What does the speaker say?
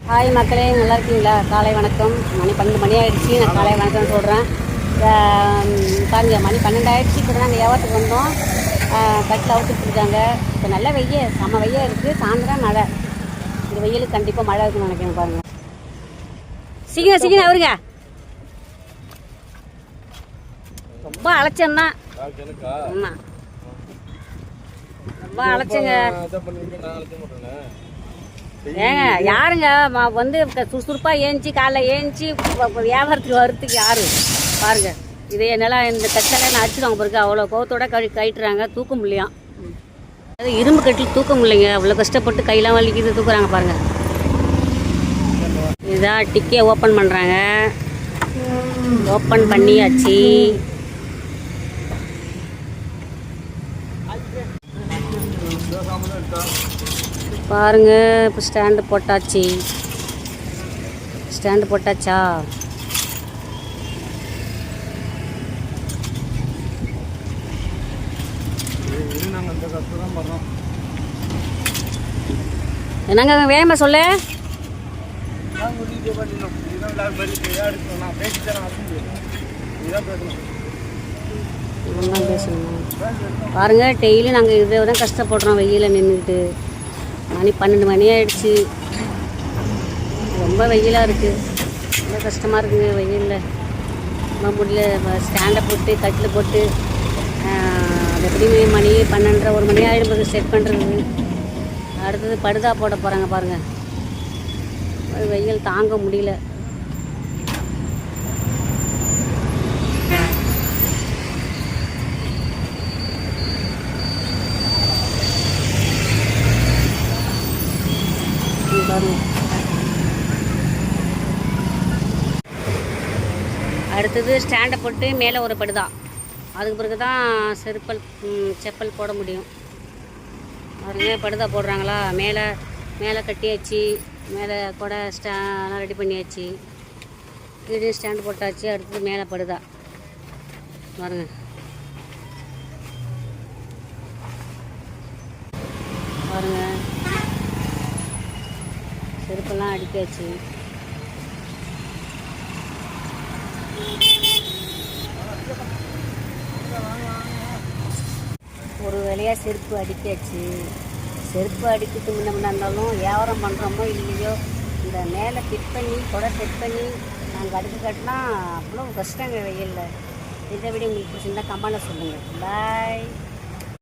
Hi மக்களே, நல்லா இருக்கீங்களா? காலை வணக்கம். மணி 12 மணி ஆகிடுச்சி. நான் காலை வணக்கம்னு சொல்கிறேன். பாருங்க, மணி 12 ஆகிடுச்சி. இப்போ நாங்கள் வியாபாரத்துக்கு வந்தோம். கட்டில் அவுத்துட்டு இருக்காங்க. இப்போ நல்ல வெய்ய, செம்ம வெய்ய இருக்குது. சாயந்தரம் மழை. இந்த வெயிலுக்கு கண்டிப்பாக மழை இருக்குன்னு நினைக்கிறேன். பாருங்கள், சீக்கிரம் சீக்கிரம் அவருங்க. ரொம்ப அலைச்சந்தான். ஆமாம், ரொம்ப அலைச்சங்க. ஏங்க யாருங்க வந்து சுறுசுறுப்பாக ஏஞ்சி காலைல ஏஞ்சி வியாபாரத்துக்கு வர்றதுக்கு யாரு பாருங்க. இதே என்னால் இந்த கட்டலை நான் அடிச்சுடுவாங்க பிறகு. அவ்வளோ கோவத்தோட கயிட்டுறாங்க. தூக்க முடியலையாம். அது இரும்பு கட்டில் தூக்க முடியலைங்க. அவ்வளோ கஷ்டப்பட்டு கையெல்லாம் வலிக்குது, தூக்குறாங்க பாருங்க. இதுதான் டிக்கே ஓப்பன் பண்ணுறாங்க. ஓப்பன் பண்ணியாச்சு. பாருங்க, இப்போ ஸ்டாண்டு போட்டாச்சு. ஸ்டாண்டு போட்டாச்சா? என்னங்க வேகமாக சொல்ல. பேசணும் பாருங்க. டெய்லி நாங்கள் இதை தான் கஷ்டப்படுறோம் வெயில நின்றுக்கிட்டு. மணி 12 மணி ஆகிடுச்சு. ரொம்ப வெயிலாக இருக்குது. ரொம்ப கஷ்டமாக இருக்குங்க வெயிலில். ரொம்ப முடியல. ஸ்டாண்டை போட்டு கட்டில் போட்டு அது எப்படி மணி 12:30 1 மணி ஆகிடும்போது செட் பண்ணுறது. அடுத்தது படுதா போட போகிறாங்க பாருங்கள். வெயில் தாங்க முடியல. அடுத்தது ஸ்டாண்டை போட்டு மேலே ஒரு படுதா. அதுக்கு பிறகு தான் செப்பல் போட முடியும். பாருங்க, படுதா போடுறாங்களா. மேலே மேலே கட்டியாச்சு. மேலே கூட ஸ்டாண்டெலாம் ரெடி பண்ணியாச்சு. கீழே ஸ்டாண்டு போட்டாச்சு. அடுத்தது மேலே படுதா பாருங்க. பாருங்க, செருப்பெல்லாம் அடிக்காச்சு. ஒரு வேலையாக செருப்பு அடிக்காச்சு. செருப்பு அடிக்கிறதுக்கு முன்ன இருந்தாலும் வியாபாரம் பண்ணுறோமோ இல்லையோ, இந்த மேலே ஃபிட் பண்ணி கொடை செட் பண்ணி நாங்கள் அடுக்கு கட்டினா அவ்வளோ கஷ்டங்க வெயிலில். இதை விட உங்களுக்கு பிடிச்சிருந்தா கமெண்ட்டில் சொல்லுங்கள். பாய்.